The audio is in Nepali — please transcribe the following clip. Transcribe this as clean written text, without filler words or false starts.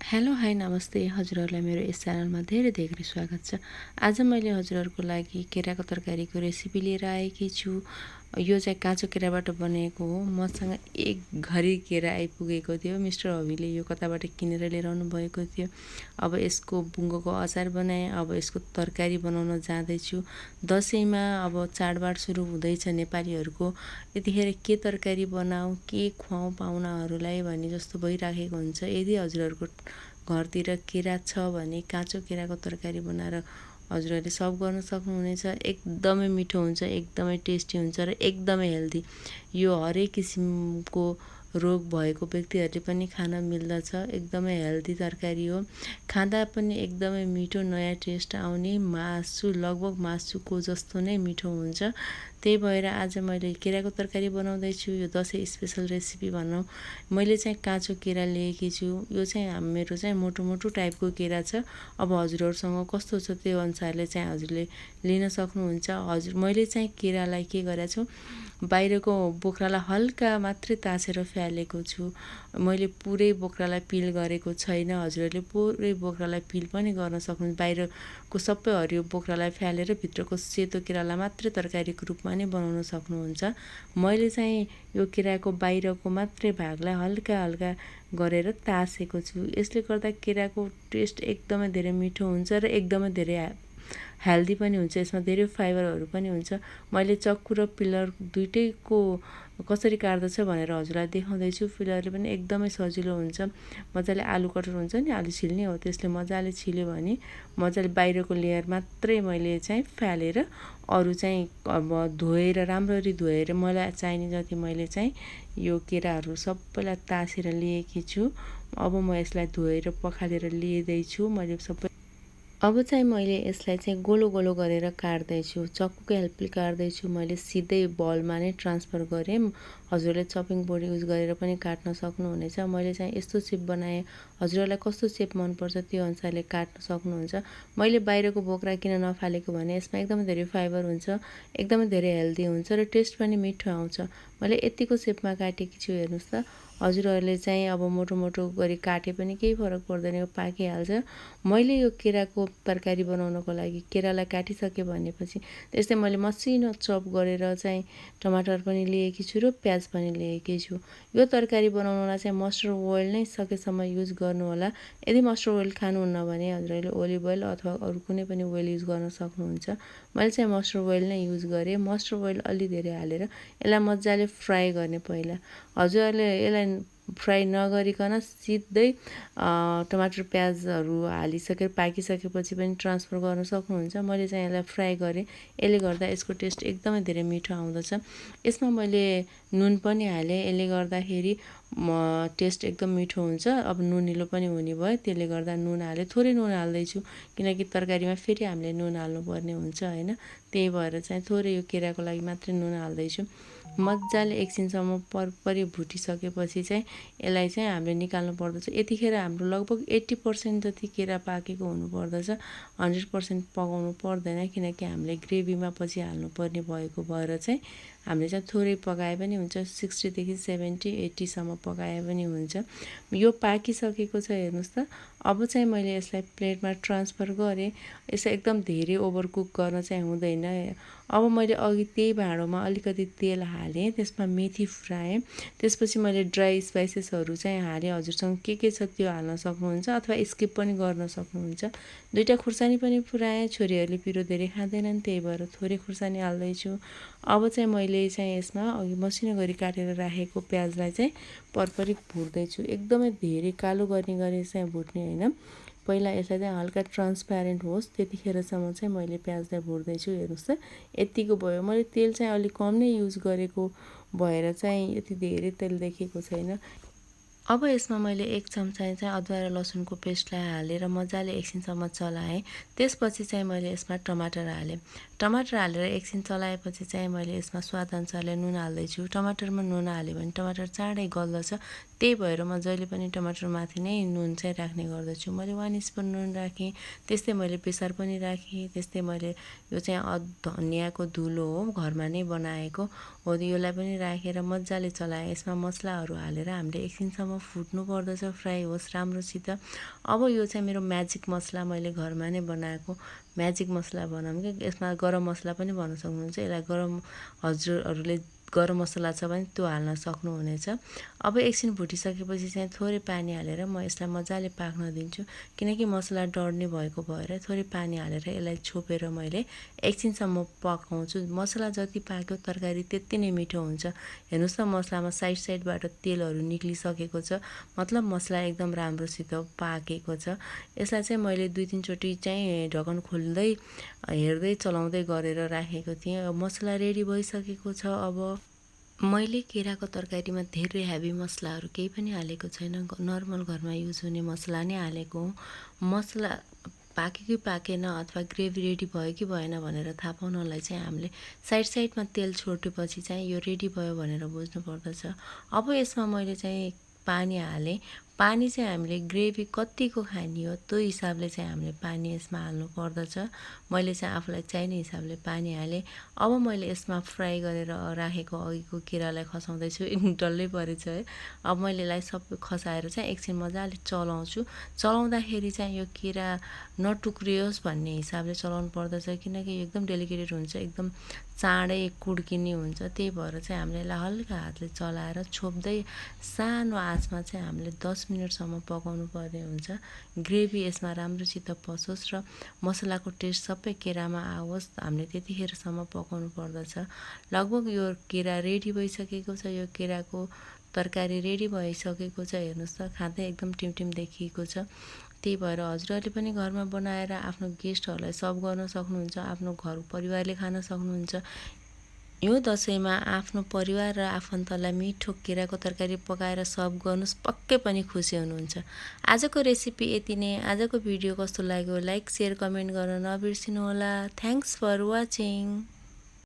हेलो हाई नमस्ते हजुरहरूलाई मेरो यस च्यानलमा धेरै धेरै स्वागत छ। आज मैले हजुरहरूको लागि केराको तरकारीको रेसिपी लिएर आएकी छु। यो चाहिँ काँचो केराबाट बनेको हो। मसँग एक घरी केरा आइपुगेको थियो। मिस्टर हबीले यो कताबाट किनेर लिएर आउनु भएको थियो। अब यसको बुङ्गोको अचार बनाएँ। अब यसको तरकारी बनाउन जाँदैछु। दसैँमा अब चाडबाड सुरु हुँदैछ नेपालीहरूको। यतिखेर के तरकारी बनाऊ, के खुवाउँ पाहुनाहरूलाई भन्ने जस्तो भइराखेको हुन्छ। यदि हजुरहरूको घरतिर केरा छ भने काँचो केराको तरकारी बनाएर हजुरहरूले सर्भ गर्न सक्नुहुनेछ। एकदमै मिठो हुन्छ, एकदमै टेस्टी हुन्छ र एकदमै हेल्दी। यो हरेक किसिमको रोग भएको व्यक्तिहरूले पनि खान मिल्दछ। एकदमै हेल्दी तरकारी हो। खाँदा पनि एकदमै मिठो, नयाँ टेस्ट आउने, मासु लगभग मासुको जस्तो नै मिठो हुन्छ। त्यही भएर आज मैले केराको तरकारी बनाउँदैछु। यो दसैँ स्पेसल रेसिपी भनौँ। मैले चाहिँ काँचो केरा लिएकी छु। यो चाहिँ मेरो चाहिँ मोटो मोटो टाइपको केरा छ। अब हजुरहरूसँग कस्तो छ त्यो अनुसारले चाहिँ हजुरले लिन सक्नुहुन्छ। मैले चाहिँ केरालाई के गरेको छु, बाहिरको बोक्रालाई हल्का मात्रै ताछेर फ्यालेको छु। मैले पुरै बोक्रालाई पिल गरेको छैन। हजुरहरूले पुरै बोक्रालाई पिल पनि गर्न सक्नुहुन्छ। बाहिरको सबै हरियो बोक्रालाई फ्यालेर भित्रको सेतो केरालाई मात्रै तरकारीको रूपमा नै बनाउन सक्नुहुन्छ। मैले चाहिँ यो केराको बाहिरको मात्रै भागलाई हल्का हल्का गरेर तासेको छु। यसले गर्दा केराको टेस्ट एकदमै धेरै मिठो हुन्छ र एकदमै धेरै हेल्दी पनि हुन्छ। यसमा धेरै फाइबरहरू पनि हुन्छ। मैले चक्कु र पिलर दुइटैको कसरी काट्दछ भनेर हजुरलाई देखाउँदैछु। पिलरले पनि एकदमै सजिलो हुन्छ। मजाले आलु कटर हुन्छ नि, आलु छिल्ने हो, त्यसले मजाले छिल्यो भने मजाले बाहिरको लेयर मात्रै मैले चाहिँ फ्यालेर अरू चाहिँ अब धोएर राम्ररी धोएर मलाई चाहिने जति मैले चाहिँ यो केराहरू सबैलाई तासेर लिएकी छु। अब म यसलाई धोएर पखालेर लिँदैछु। मैले सबै अब चाहिँ मैले यसलाई चाहिँ गोलो गोलो गरेर काट्दैछु। चक्कुको हेल्पले काट्दैछु। मैले सिधै बलमा नै ट्रान्सफर गरेँ। हजुरले चपिङ बोर्ड युज गरेर पनि काट्न सक्नुहुनेछ। मैले चाहिँ यस्तो सेप बनाएँ। हजुरहरूलाई कस्तो सेप मनपर्छ त्यो अनुसारले काट्न सक्नुहुन्छ। मैले बाहिरको बोक्रा किन नफालेको भने यसमा एकदमै धेरै फाइबर हुन्छ, एकदमै धेरै हेल्दी हुन्छ र टेस्ट पनि मिठो आउँछ। मैले यतिको सेपमा काटेकी छु। हेर्नुहोस् त, हजुरहरूले चाहिँ अब मोटो मोटो गरी काटे पनि केही फरक पर्दैन, यो पाकिहाल्छ। मैले यो केराको तरकारी बनाउनको लागि केरालाई काटिसकेँ भनेपछि त्यस्तै मैले मसिनो चप गरेर चाहिँ टमाटर पनि लिएकी छु र प्याज पनि लिएकी छु। यो तरकारी बनाउनलाई चाहिँ मस्टर्ड ओइल नै सकेसम्म युज गर्नुहोला। यदि मस्टर्ड ओइल खानुहुन्न भने हजुरहरूले ओलिभ ओइल अथवा अरू कुनै पनि ओइल युज गर्न सक्नुहुन्छ। मैले चाहिँ मस्टर्ड ओइल नै युज गरेँ। मस्टर्ड ओइल अलि धेरै हालेर यसलाई मजाले फ्राई गर्ने पहिला। हजुरहरूले यसलाई फ्राई नगरिकन सिधै टमाटर प्याजहरू हालिसकेर पाकिसकेपछि पनि ट्रान्सफर गर्न सक्नुहुन्छ। मैले चाहिँ यसलाई फ्राई गरेँ। यसले गर्दा यसको टेस्ट एकदमै धेरै मिठो आउँदछ। यसमा मैले नुन पनि हालेँ। यसले गर्दाखेरि टेस्ट एकदम मिठो हुन्छ। अब नुनिलो पनि हुने भयो, त्यसले गर्दा नुन हालेँ। थोरै नुन हाल्दैछु किनकि तरकारीमा फेरि हामीले नुन हाल्नुपर्ने हुन्छ होइन। त्यही भएर चाहिँ थोरै यो केराको लागि मात्रै नुन हाल्दैछु। मजाले एकछिनसम्म परपरी भुटिसकेपछि चाहिँ यसलाई चाहिँ हामीले निकाल्नु पर्दछ। यतिखेर हाम्रो लगभग 80% जति केरा पाकेको हुनुपर्दछ। 100% पकाउनु पर्दैन किनकि हामीले ग्रेभीमा पछि हाल्नुपर्ने भएको भएर चाहिँ हामीले चाहिँ थोरै पकाए पनि हुन्छ। 60 देखि 70, 80 सम्म पकाए पनि हुन्छ। यो पाकिसकेको छ, हेर्नुहोस् त। अब चाहिँ मैले यसलाई प्लेटमा ट्रान्सफर गरेँ। यसलाई एकदम धेरै ओभरकुक गर्न चाहिँ हुँदैन। अब मैले अघि त्यही भाँडोमा अलिकति तेल हालेँ, त्यसमा मेथी फुराएँ। त्यसपछि मैले ड्राई स्पाइसेसहरू चाहिँ हालेँ। हजुरसँग के छ त्यो हाल्न सक्नुहुन्छ अथवा स्किप पनि गर्न सक्नुहुन्छ। दुईवटा खुर्सानी पनि फुराएँ। छोरीहरूले पिरो धेरै खाँदैनन्, त्यही भएर थोरै खुर्सानी हाल्दैछु। अब चाहिँ मैले चाहिँ यसमा अघि मसिनो गरी काटेर राखेको प्याजलाई चाहिँ परपरी भुट्दैछु। एकदमै धेरै कालो गर्ने गरी चाहिँ भुट्ने होइन। पहिला यसलाई चाहिँ हल्का ट्रान्सप्यारेन्ट होस् त्यतिखेरसम्म चाहिँ मैले प्याजलाई भुट्दैछु। हेर्नुहोस् त, यतिको भयो। मैले तेल चाहिँ अलिक कम नै युज गरेको भएर चाहिँ यति धेरै तेल देखेको छैन। अब यसमा मैले 1 चम्चा चाहिँ अदुवा र लसुनको पेस्टलाई हालेर मजाले एकछिनसम्म चलाएँ। त्यसपछि चाहिँ मैले यसमा टमाटर हालेँ। टमाटर हालेर एकछिन चलाएपछि चाहिँ मैले यसमा स्वादअनुसारले नुन हाल्दैछु। टमाटरमा नुन हाल्यो भने टमाटर चाँडै गल्दछ। त्यही भएर म जहिले पनि टमाटरमाथि नै नुन चाहिँ राख्ने गर्दछु। मैले 1 स्पुन नुन राखेँ। त्यस्तै मैले बेसार पनि राखेँ। त्यस्तै मैले यो चाहिँ धनियाँको धुलो हो, घरमा नै बनाएको। हो यसलाई पनि राखेर मजाले चलाएँ। यसमा मसलाहरू हालेर हामीले एकछिनसम्म फुट्नु पर्दछ, फ्राई होस् राम्रोसित। अब यो चाहिँ मेरो म्याजिक मसला, मैले घरमा नै बनाएको म्याजिक मसला बनाऊँ कि यसमा गरम मसला पनि भन्न सक्नुहुन्छ। यसलाई हजुरहरूले गरम मसला छ भने त्यो हाल्न सक्नुहुनेछ। अब एकछिन भुटिसकेपछि चाहिँ थोरै पानी हालेर म यसलाई मजाले पाक्न दिन्छु, किनकि मसला डढ्ने भएको भएर थोरै पानी हालेर यसलाई छोपेर मैले एकछिनसम्म पकाउँछु। मसला जति पाक्यो तरकारी त्यति नै मिठो हुन्छ। हेर्नुहोस् न, मसलामा साइडबाट तेलहरू निक्लिसकेको छ, मतलब मसला एकदम राम्रोसित पाकेको छ। यसलाई चाहिँ मैले 2-3 चोटि चाहिँ ढकन खोल्दै हेर्दै चलाउँदै गरेर राखेको थिएँ। मसला रेडी भइसकेको छ। अब मैले केराको तरकारीमा धेरै हेभी मसलाहरू केही पनि हालेको छैन, नर्मल घरमा युज हुने मसला नै हालेको हुँ। मसला पाक्यो कि पाकेन अथवा ग्रेभी रेडी भयो कि भएन भनेर थाहा पाउनलाई चाहिँ हामीले साइडमा तेल छोडेपछि चाहिँ यो रेडी भयो भनेर बुझ्नु पर्दछ। अब यसमा मैले चाहिँ पानी हालेँ। पानी चाहिँ हामीले ग्रेभी कतिको खाने हो त्यो हिसाबले चाहिँ हामीले पानी यसमा हाल्नु पर्दछ। मैले चाहिँ आफूलाई चाहिने हिसाबले पानी हालेँ। अब मैले यसमा फ्राई गरेर राखेको अघिको केरालाई खसाउँदैछु, डल्लै परेछ है। अब मैले यसलाई सबै खसाएर चाहिँ एकछिन मजाले चलाउँछु। चलाउँदाखेरि चाहिँ यो केरा नटुक्रियोस् भन्ने हिसाबले चलाउनु पर्दछ, किनकि एकदम डेलिकेटेड हुन्छ, एकदम चाँडै कुड्किने हुन्छ। त्यही भएर चाहिँ हामीले यसलाई हल्का हातले चलाएर छोप्दै सानो आँचमा चाहिँ हामीले 10 मिनटसम्म पकाउनु पर्ने हुन्छ। ग्रेभी यसमा राम्रोसित पसोस् र मसलाको टेस्ट सबै केरामा आओस्, हामीले त्यतिखेरसम्म पकाउनु पर्दछ। लगभग यो केरा रेडी भइसकेको छ। यो केराको तरकारी रेडी भइसकेको छ। हेर्नुहोस् त, खाँदै एकदम टिमटिम देखिएको छ। त्यही भएर हजुरहरूले पनि घरमा बनाएर आफ्नो गेस्टहरूलाई सर्भ गर्न सक्नुहुन्छ, आफ्नो घर परिवारले खान सक्नुहुन्छ। यो दसैँमा आफ्नो परिवार र आफन्तलाई मिठो केराको तरकारी पकाएर सर्भ गर्नुहोस्, पक्कै पनि खुसी हुनुहुन्छ। आजको रेसिपी यति नै। आजको भिडियो कस्तो लाग्यो लाइक, सेयर, कमेन्ट गर्न नबिर्सिनुहोला। Thanks for watching.